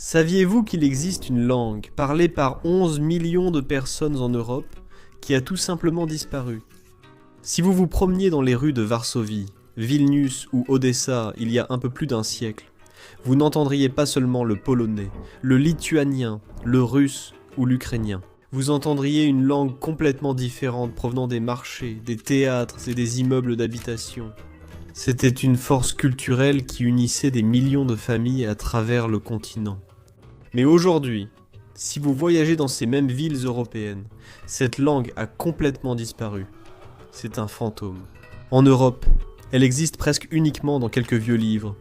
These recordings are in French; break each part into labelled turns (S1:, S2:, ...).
S1: Saviez-vous qu'il existe une langue parlée par 11 millions de personnes en Europe qui a tout simplement disparu? Si vous vous promeniez dans les rues de Varsovie, Vilnius ou Odessa il y a un peu plus d'un siècle, vous n'entendriez pas seulement le polonais, le lituanien, le russe ou l'ukrainien. Vous entendriez une langue complètement différente provenant des marchés, des théâtres et des immeubles d'habitation. C'était une force culturelle qui unissait des millions de familles à travers le continent. Mais aujourd'hui, si vous voyagez dans ces mêmes villes européennes, cette langue a complètement disparu. C'est un fantôme. En Europe, elle existe presque uniquement dans quelques vieux livres,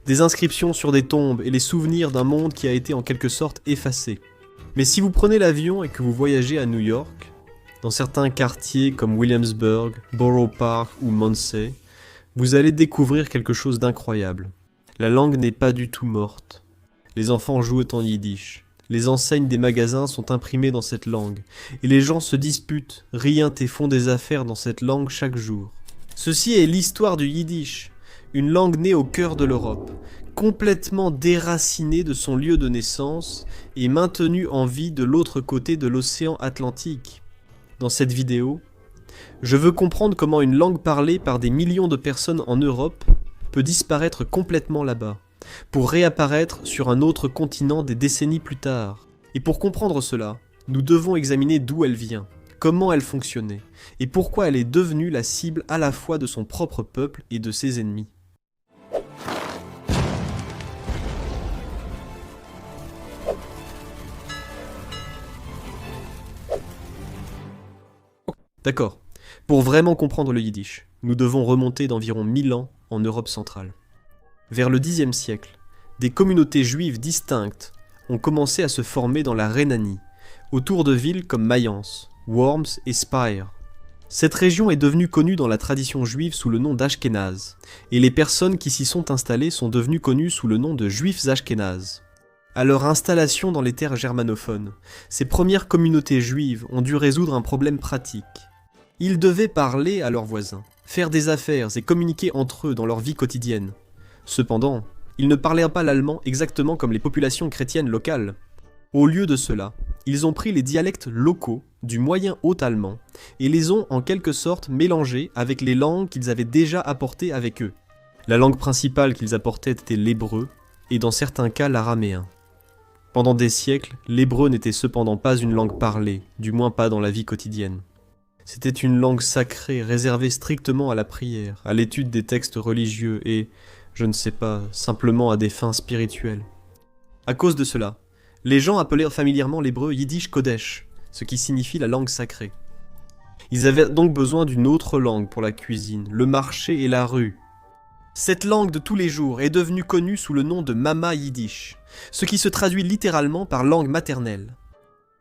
S1: des inscriptions sur des tombes et les souvenirs d'un monde qui a été en quelque sorte effacé. Mais si vous prenez l'avion et que vous voyagez à New York, dans certains quartiers comme Williamsburg, Borough Park ou Muncie, vous allez découvrir quelque chose d'incroyable. La langue n'est pas du tout morte. Les enfants jouent en yiddish. Les enseignes des magasins sont imprimées dans cette langue. Et les gens se disputent, rient et font des affaires dans cette langue chaque jour. Ceci est l'histoire du yiddish, une langue née au cœur de l'Europe, complètement déracinée de son lieu de naissance et maintenue en vie de l'autre côté de l'océan Atlantique. Dans cette vidéo, je veux comprendre comment une langue parlée par des millions de personnes en Europe peut disparaître complètement là-bas, pour réapparaître sur un autre continent des décennies plus tard. Et pour comprendre cela, nous devons examiner d'où elle vient, comment elle fonctionnait, et pourquoi elle est devenue la cible à la fois de son propre peuple et de ses ennemis. D'accord. Pour vraiment comprendre le yiddish, nous devons remonter d'environ 1000 ans en Europe centrale. Vers le Xe siècle, des communautés juives distinctes ont commencé à se former dans la Rhénanie, autour de villes comme Mayence, Worms et Speyer. Cette région est devenue connue dans la tradition juive sous le nom d'Ashkénaze, et les personnes qui s'y sont installées sont devenues connues sous le nom de juifs ashkénazes. À leur installation dans les terres germanophones, ces premières communautés juives ont dû résoudre un problème pratique. Ils devaient parler à leurs voisins, faire des affaires et communiquer entre eux dans leur vie quotidienne. Cependant, ils ne parlaient pas l'allemand exactement comme les populations chrétiennes locales. Au lieu de cela, ils ont pris les dialectes locaux du moyen haut allemand et les ont en quelque sorte mélangés avec les langues qu'ils avaient déjà apportées avec eux. La langue principale qu'ils apportaient était l'hébreu et dans certains cas l'araméen. Pendant des siècles, l'hébreu n'était cependant pas une langue parlée, du moins pas dans la vie quotidienne. C'était une langue sacrée réservée strictement à la prière, à l'étude des textes religieux et, je ne sais pas, simplement à des fins spirituelles. À cause de cela, les gens appelaient familièrement l'hébreu Yiddish Kodesh, ce qui signifie la langue sacrée. Ils avaient donc besoin d'une autre langue pour la cuisine, le marché et la rue. Cette langue de tous les jours est devenue connue sous le nom de Mama Yiddish, ce qui se traduit littéralement par langue maternelle.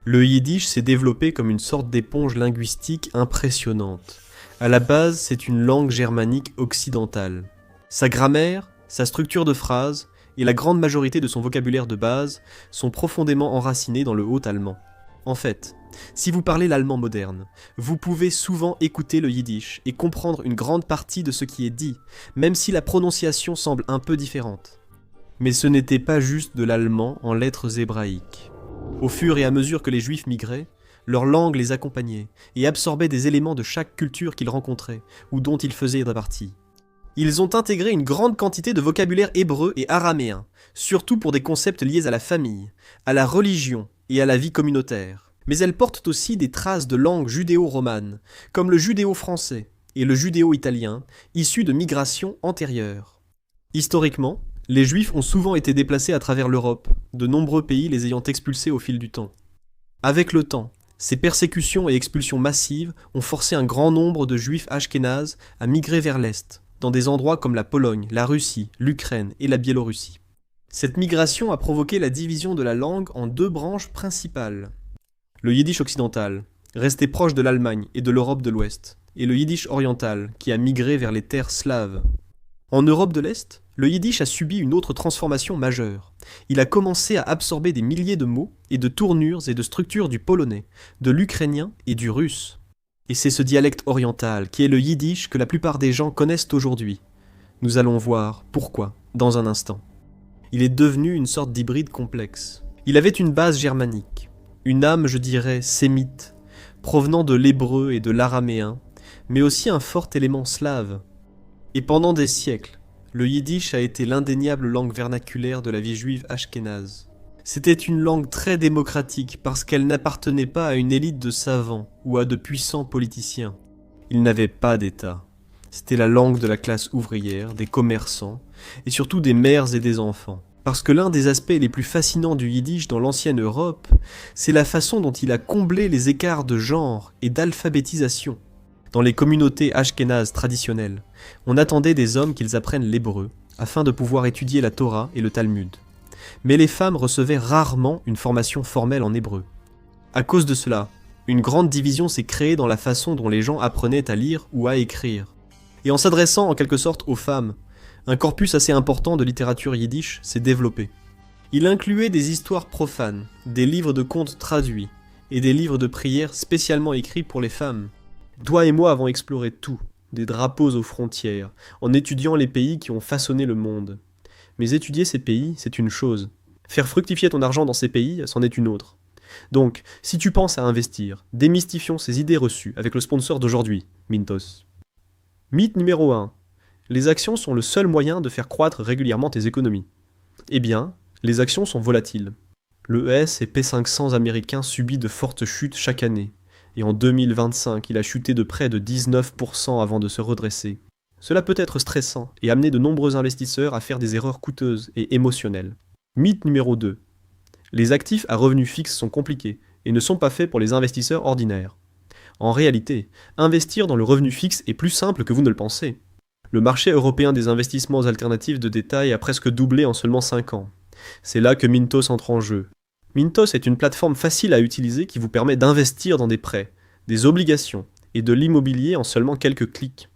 S1: Le yiddish s'est développé comme une sorte d'éponge linguistique impressionnante. À la base, c'est une langue germanique occidentale. Sa grammaire, sa structure de phrase et la grande majorité de son vocabulaire de base sont profondément enracinés dans le haut allemand. En fait, si vous parlez l'allemand moderne, vous pouvez souvent écouter le yiddish et comprendre une grande partie de ce qui est dit, même si la prononciation semble un peu différente. Mais ce n'était pas juste de l'allemand en lettres hébraïques. Au fur et à mesure que les juifs migraient, leur langue les accompagnait et absorbait des éléments de chaque culture qu'ils rencontraient ou dont ils faisaient partie. Ils ont intégré une grande quantité de vocabulaire hébreu et araméen, surtout pour des concepts liés à la famille, à la religion et à la vie communautaire. Mais elles portent aussi des traces de langue judéo-romane, comme le judéo-français et le judéo-italien, issus de migrations antérieures. Historiquement, les Juifs ont souvent été déplacés à travers l'Europe, de nombreux pays les ayant expulsés au fil du temps. Avec le temps, ces persécutions et expulsions massives ont forcé un grand nombre de Juifs ashkénazes à migrer vers l'Est, dans des endroits comme la Pologne, la Russie, l'Ukraine et la Biélorussie. Cette migration a provoqué la division de la langue en deux branches principales. Le yiddish occidental, resté proche de l'Allemagne et de l'Europe de l'Ouest, et le yiddish oriental, qui a migré vers les terres slaves. En Europe de l'Est, le yiddish a subi une autre transformation majeure. Il a commencé à absorber des milliers de mots et de tournures et de structures du polonais, de l'ukrainien et du russe. Et c'est ce dialecte oriental qui est le yiddish que la plupart des gens connaissent aujourd'hui. Nous allons voir pourquoi dans un instant. Il est devenu une sorte d'hybride complexe. Il avait une base germanique, une âme, je dirais, sémite, provenant de l'hébreu et de l'araméen, mais aussi un fort élément slave. Et pendant des siècles, le yiddish a été l'indéniable langue vernaculaire de la vie juive ashkénaze. C'était une langue très démocratique parce qu'elle n'appartenait pas à une élite de savants ou à de puissants politiciens. Il n'avait pas d'État. C'était la langue de la classe ouvrière, des commerçants, et surtout des mères et des enfants. Parce que l'un des aspects les plus fascinants du yiddish dans l'ancienne Europe, c'est la façon dont il a comblé les écarts de genre et d'alphabétisation. Dans les communautés ashkénazes traditionnelles, on attendait des hommes qu'ils apprennent l'hébreu, afin de pouvoir étudier la Torah et le Talmud. Mais les femmes recevaient rarement une formation formelle en hébreu. À cause de cela, une grande division s'est créée dans la façon dont les gens apprenaient à lire ou à écrire. Et en s'adressant en quelque sorte aux femmes, un corpus assez important de littérature yiddish s'est développé. Il incluait des histoires profanes, des livres de contes traduits, et des livres de prières spécialement écrits pour les femmes. Toi et moi avons exploré tout, des drapeaux aux frontières, en étudiant les pays qui ont façonné le monde. Mais étudier ces pays, c'est une chose. Faire fructifier ton argent dans ces pays, c'en est une autre. Donc, si tu penses à investir, démystifions ces idées reçues avec le sponsor d'aujourd'hui, Mintos. Mythe numéro 1. Les actions sont le seul moyen de faire croître régulièrement tes économies. Eh bien, les actions sont volatiles. Le S&P 500 américain subit de fortes chutes chaque année. Et en 2025, il a chuté de près de 19% avant de se redresser. Cela peut être stressant et amener de nombreux investisseurs à faire des erreurs coûteuses et émotionnelles. Mythe numéro 2. Les actifs à revenus fixes sont compliqués et ne sont pas faits pour les investisseurs ordinaires. En réalité, investir dans le revenu fixe est plus simple que vous ne le pensez. Le marché européen des investissements alternatifs de détail a presque doublé en seulement 5 ans. C'est là que Mintos entre en jeu. Mintos est une plateforme facile à utiliser qui vous permet d'investir dans des prêts, des obligations et de l'immobilier en seulement quelques clics.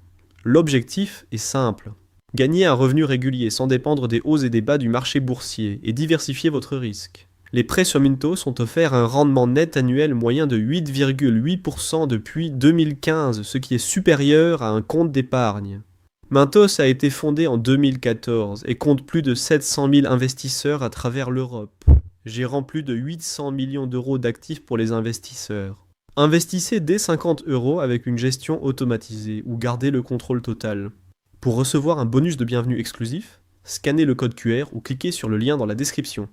S1: L'objectif est simple. Gagner un revenu régulier sans dépendre des hauts et des bas du marché boursier et diversifier votre risque. Les prêts sur Mintos ont offert un rendement net annuel moyen de 8,8% depuis 2015, ce qui est supérieur à un compte d'épargne. Mintos a été fondé en 2014 et compte plus de 700 000 investisseurs à travers l'Europe, gérant plus de 800 millions d'euros d'actifs pour les investisseurs. Investissez dès 50 € avec une gestion automatisée ou gardez le contrôle total. Pour recevoir un bonus de bienvenue exclusif, scannez le code QR ou cliquez sur le lien dans la description.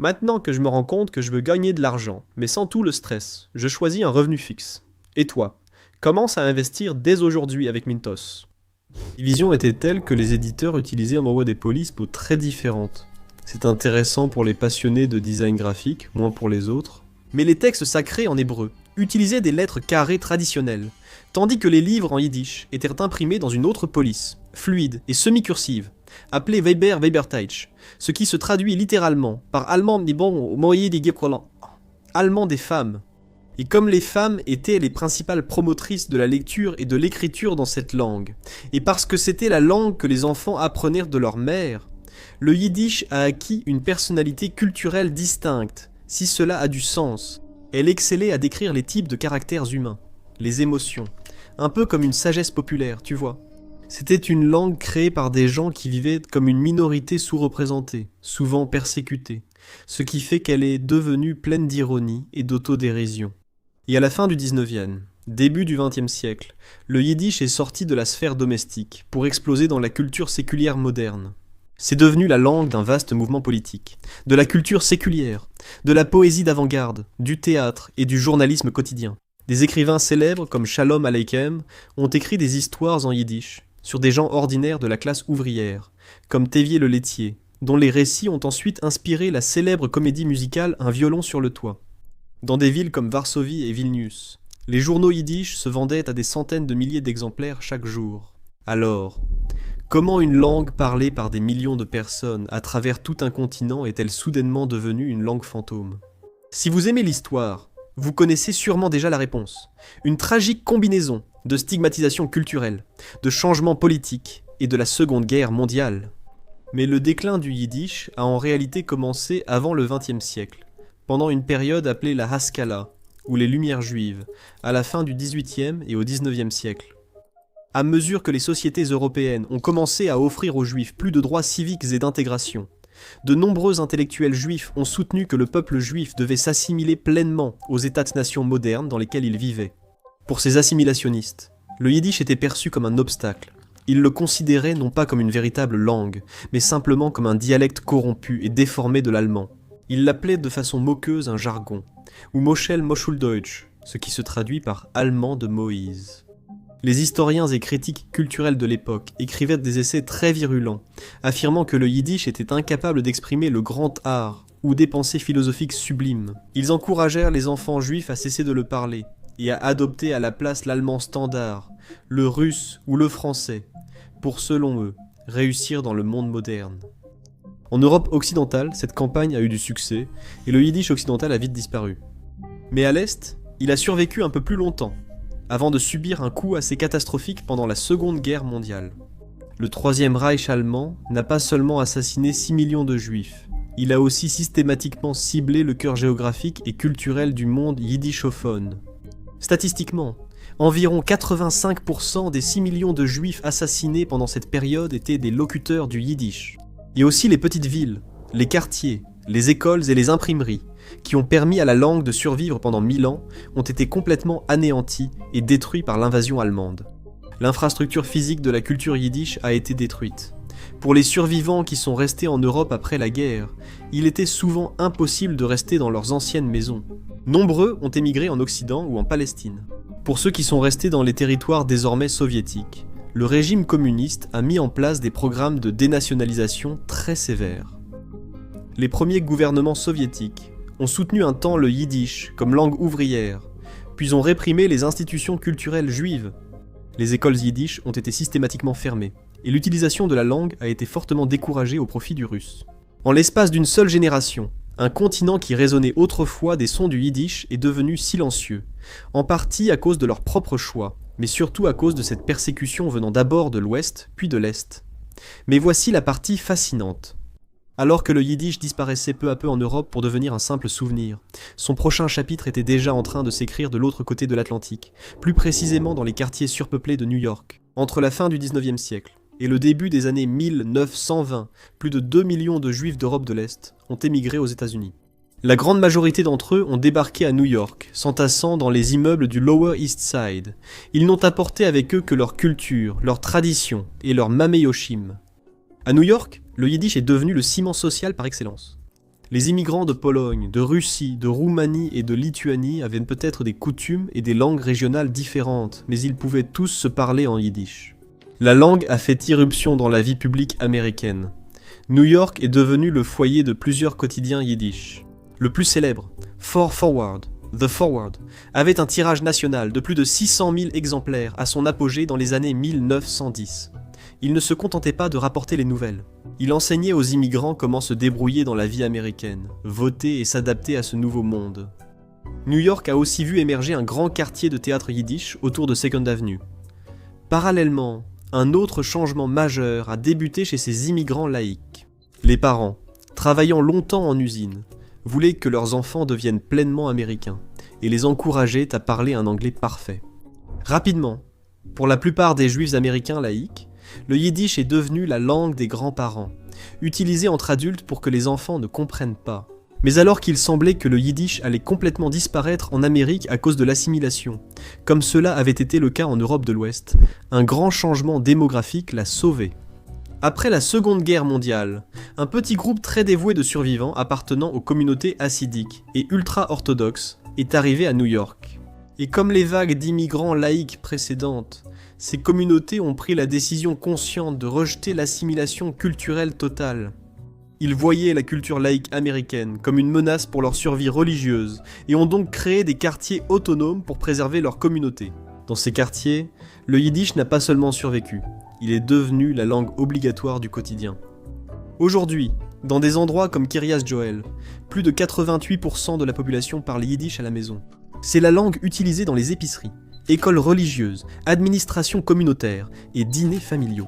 S1: Maintenant que je me rends compte que je veux gagner de l'argent, mais sans tout le stress, je choisis un revenu fixe. Et toi, commence à investir dès aujourd'hui avec Mintos. La vision était telle que les éditeurs utilisaient en envoi des polices pour très différentes. C'est intéressant pour les passionnés de design graphique, moins pour les autres. Mais les textes sacrés en hébreu utilisaient des lettres carrées traditionnelles, tandis que les livres en yiddish étaient imprimés dans une autre police, fluide et semi-cursive, appelée Weber-Weberteich, ce qui se traduit littéralement par allemand allemand des femmes. Et comme les femmes étaient les principales promotrices de la lecture et de l'écriture dans cette langue, et parce que c'était la langue que les enfants apprenaient de leur mère, le yiddish a acquis une personnalité culturelle distincte, si cela a du sens. Elle excellait à décrire les types de caractères humains, les émotions, un peu comme une sagesse populaire, tu vois. C'était une langue créée par des gens qui vivaient comme une minorité sous-représentée, souvent persécutée, ce qui fait qu'elle est devenue pleine d'ironie et d'autodérision. Et à la fin du 19e, début du 20e siècle, le yiddish est sorti de la sphère domestique pour exploser dans la culture séculière moderne. C'est devenu la langue d'un vaste mouvement politique, de la culture séculière, de la poésie d'avant-garde, du théâtre et du journalisme quotidien. Des écrivains célèbres comme Shalom Aleichem ont écrit des histoires en yiddish sur des gens ordinaires de la classe ouvrière, comme Tévier le laitier, dont les récits ont ensuite inspiré la célèbre comédie musicale Un violon sur le toit. Dans des villes comme Varsovie et Vilnius, les journaux yiddish se vendaient à des centaines de milliers d'exemplaires chaque jour. Alors, comment une langue parlée par des millions de personnes à travers tout un continent est-elle soudainement devenue une langue fantôme ? Si vous aimez l'histoire, vous connaissez sûrement déjà la réponse. Une tragique combinaison de stigmatisation culturelle, de changements politiques et de la Seconde Guerre mondiale. Mais le déclin du yiddish a en réalité commencé avant le XXe siècle, pendant une période appelée la Haskalah, ou les Lumières juives, à la fin du XVIIIe et au XIXe siècle. À mesure que les sociétés européennes ont commencé à offrir aux juifs plus de droits civiques et d'intégration, De nombreux intellectuels juifs ont soutenu que le peuple juif devait s'assimiler pleinement aux États-nations modernes dans lesquels il vivait. Pour ces assimilationnistes, le yiddish était perçu comme un obstacle. Ils le considéraient non pas comme une véritable langue, mais simplement comme un dialecte corrompu et déformé de l'allemand. Ils l'appelaient de façon moqueuse un jargon, ou Moschel Moschuldeutsch, ce qui se traduit par allemand de Moïse. Les historiens et critiques culturels de l'époque écrivaient des essais très virulents, affirmant que le yiddish était incapable d'exprimer le grand art ou des pensées philosophiques sublimes. Ils encouragèrent les enfants juifs à cesser de le parler et à adopter à la place l'allemand standard, le russe ou le français, pour, selon eux, réussir dans le monde moderne. En Europe occidentale, cette campagne a eu du succès et le yiddish occidental a vite disparu. Mais à l'Est, il a survécu un peu plus longtemps, avant de subir un coup assez catastrophique pendant la Seconde Guerre mondiale. Le Troisième Reich allemand n'a pas seulement assassiné 6 millions de juifs, il a aussi systématiquement ciblé le cœur géographique et culturel du monde yiddishophone. Statistiquement, environ 85% des 6 millions de juifs assassinés pendant cette période étaient des locuteurs du yiddish. Et aussi les petites villes, les quartiers, les écoles et les imprimeries, qui ont permis à la langue de survivre pendant 1000 ans, ont été complètement anéantis et détruits par l'invasion allemande. L'infrastructure physique de la culture yiddish a été détruite. Pour les survivants qui sont restés en Europe après la guerre, il était souvent impossible de rester dans leurs anciennes maisons. Nombreux ont émigré en Occident ou en Palestine. Pour ceux qui sont restés dans les territoires désormais soviétiques, le régime communiste a mis en place des programmes de dénationalisation très sévères. Les premiers gouvernements soviétiques ont soutenu un temps le yiddish comme langue ouvrière, puis ont réprimé les institutions culturelles juives. Les écoles yiddish ont été systématiquement fermées, et l'utilisation de la langue a été fortement découragée au profit du russe. En l'espace d'une seule génération, un continent qui résonnait autrefois des sons du yiddish est devenu silencieux, en partie à cause de leur propre choix, mais surtout à cause de cette persécution venant d'abord de l'Ouest, puis de l'Est. Mais voici la partie fascinante. Alors que le yiddish disparaissait peu à peu en Europe pour devenir un simple souvenir, son prochain chapitre était déjà en train de s'écrire de l'autre côté de l'Atlantique, plus précisément dans les quartiers surpeuplés de New York. Entre la fin du 19e siècle et le début des années 1920, plus de 2 millions de juifs d'Europe de l'Est ont émigré aux États-Unis. La grande majorité d'entre eux ont débarqué à New York, s'entassant dans les immeubles du Lower East Side. Ils n'ont apporté avec eux que leur culture, leur tradition et leur mameyoshim. À New York, le yiddish est devenu le ciment social par excellence. Les immigrants de Pologne, de Russie, de Roumanie et de Lituanie avaient peut-être des coutumes et des langues régionales différentes, mais ils pouvaient tous se parler en yiddish. La langue a fait irruption dans la vie publique américaine. New York est devenu le foyer de plusieurs quotidiens yiddish. Le plus célèbre, The Forward, avait un tirage national de plus de 600 000 exemplaires à son apogée dans les années 1910. Il ne se contentait pas de rapporter les nouvelles. Il enseignait aux immigrants comment se débrouiller dans la vie américaine, voter et s'adapter à ce nouveau monde. New York a aussi vu émerger un grand quartier de théâtre yiddish autour de Second Avenue. Parallèlement, un autre changement majeur a débuté chez ces immigrants laïcs. Les parents, travaillant longtemps en usine, voulaient que leurs enfants deviennent pleinement américains et les encourageaient à parler un anglais parfait. Rapidement, pour la plupart des juifs américains laïcs, le yiddish est devenu la langue des grands-parents, utilisée entre adultes pour que les enfants ne comprennent pas. Mais alors qu'il semblait que le yiddish allait complètement disparaître en Amérique à cause de l'assimilation, comme cela avait été le cas en Europe de l'Ouest, un grand changement démographique l'a sauvé. Après la Seconde Guerre mondiale, un petit groupe très dévoué de survivants appartenant aux communautés hassidiques et ultra-orthodoxes est arrivé à New York. Et comme les vagues d'immigrants laïcs précédentes, ces communautés ont pris la décision consciente de rejeter l'assimilation culturelle totale. Ils voyaient la culture laïque américaine comme une menace pour leur survie religieuse et ont donc créé des quartiers autonomes pour préserver leur communauté. Dans ces quartiers, le yiddish n'a pas seulement survécu, il est devenu la langue obligatoire du quotidien. Aujourd'hui, dans des endroits comme Kiryas Joel, plus de 88% de la population parle yiddish à la maison. C'est la langue utilisée dans les épiceries, écoles religieuses, administrations communautaires et dîners familiaux.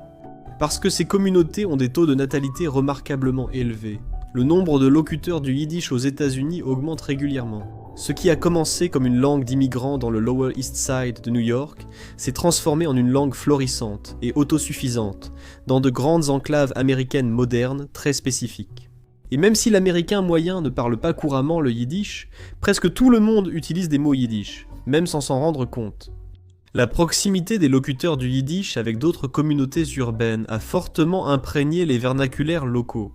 S1: Parce que ces communautés ont des taux de natalité remarquablement élevés, le nombre de locuteurs du yiddish aux États-Unis augmente régulièrement. Ce qui a commencé comme une langue d'immigrants dans le Lower East Side de New York s'est transformé en une langue florissante et autosuffisante dans de grandes enclaves américaines modernes très spécifiques. Et même si l'américain moyen ne parle pas couramment le yiddish, presque tout le monde utilise des mots yiddish, même sans s'en rendre compte. La proximité des locuteurs du yiddish avec d'autres communautés urbaines a fortement imprégné les vernaculaires locaux.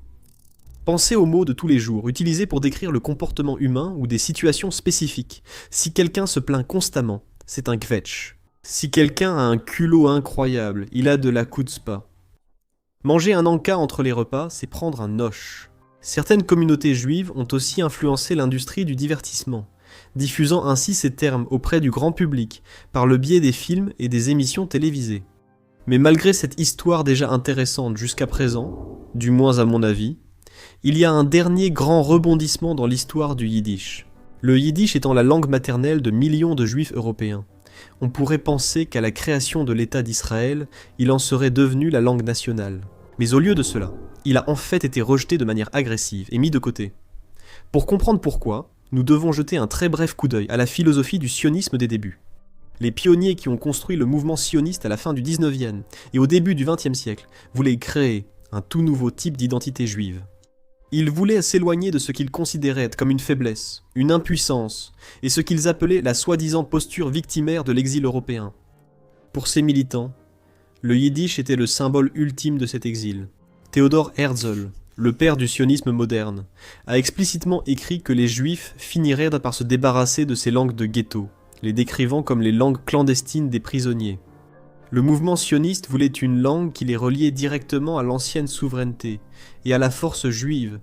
S1: Pensez aux mots de tous les jours, utilisés pour décrire le comportement humain ou des situations spécifiques. Si quelqu'un se plaint constamment, c'est un kvetch. Si quelqu'un a un culot incroyable, il a de la chutzpah. Manger un anka entre les repas, c'est prendre un noche. Certaines communautés juives ont aussi influencé l'industrie du divertissement, diffusant ainsi ces termes auprès du grand public par le biais des films et des émissions télévisées. Mais malgré cette histoire déjà intéressante jusqu'à présent, du moins à mon avis, il y a un dernier grand rebondissement dans l'histoire du yiddish. Le yiddish étant la langue maternelle de millions de juifs européens. On pourrait penser qu'à la création de l'État d'Israël, il en serait devenu la langue nationale. Mais au lieu de cela, il a en fait été rejeté de manière agressive et mis de côté. Pour comprendre pourquoi, nous devons jeter un très bref coup d'œil à la philosophie du sionisme des débuts. Les pionniers qui ont construit le mouvement sioniste à la fin du 19e et au début du 20e siècle voulaient créer un tout nouveau type d'identité juive. Ils voulaient s'éloigner de ce qu'ils considéraient comme une faiblesse, une impuissance, et ce qu'ils appelaient la soi-disant posture victimaire de l'exil européen. Pour ces militants, le yiddish était le symbole ultime de cet exil. Theodor Herzl, le père du sionisme moderne, a explicitement écrit que les juifs finiraient par se débarrasser de ces langues de ghetto, les décrivant comme les langues clandestines des prisonniers. Le mouvement sioniste voulait une langue qui les reliait directement à l'ancienne souveraineté et à la force juive,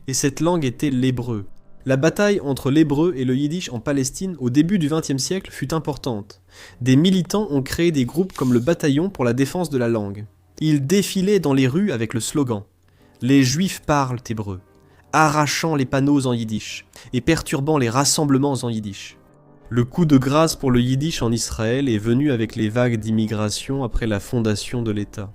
S1: et cette langue était l'hébreu. La bataille entre l'hébreu et le yiddish en Palestine au début du XXe siècle fut importante. Des militants ont créé des groupes comme le Bataillon pour la défense de la langue. Ils défilaient dans les rues avec le slogan « Les Juifs parlent hébreu », arrachant les panneaux en yiddish et perturbant les rassemblements en yiddish. Le coup de grâce pour le yiddish en Israël est venu avec les vagues d'immigration après la fondation de l'État.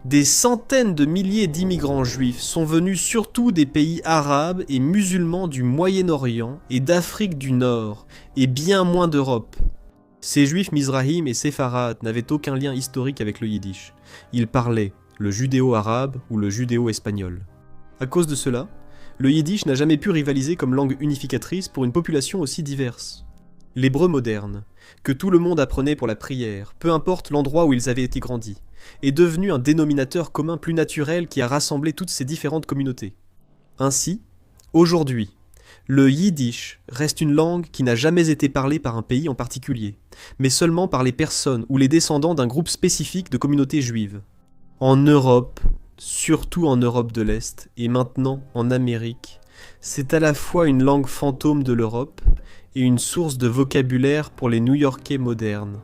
S1: Des centaines de milliers d'immigrants juifs sont venus surtout des pays arabes et musulmans du Moyen-Orient et d'Afrique du Nord, et bien moins d'Europe. Ces juifs mizrahim et séfarades n'avaient aucun lien historique avec le yiddish. Ils parlaient le judéo-arabe ou le judéo-espagnol. À cause de cela, le yiddish n'a jamais pu rivaliser comme langue unificatrice pour une population aussi diverse. L'hébreu moderne, que tout le monde apprenait pour la prière, peu importe l'endroit où ils avaient été grandis, est devenu un dénominateur commun plus naturel qui a rassemblé toutes ces différentes communautés. Ainsi, aujourd'hui, le yiddish reste une langue qui n'a jamais été parlée par un pays en particulier, mais seulement par les personnes ou les descendants d'un groupe spécifique de communautés juives. En Europe, surtout en Europe de l'Est, et maintenant en Amérique, c'est à la fois une langue fantôme de l'Europe et une source de vocabulaire pour les New-Yorkais modernes.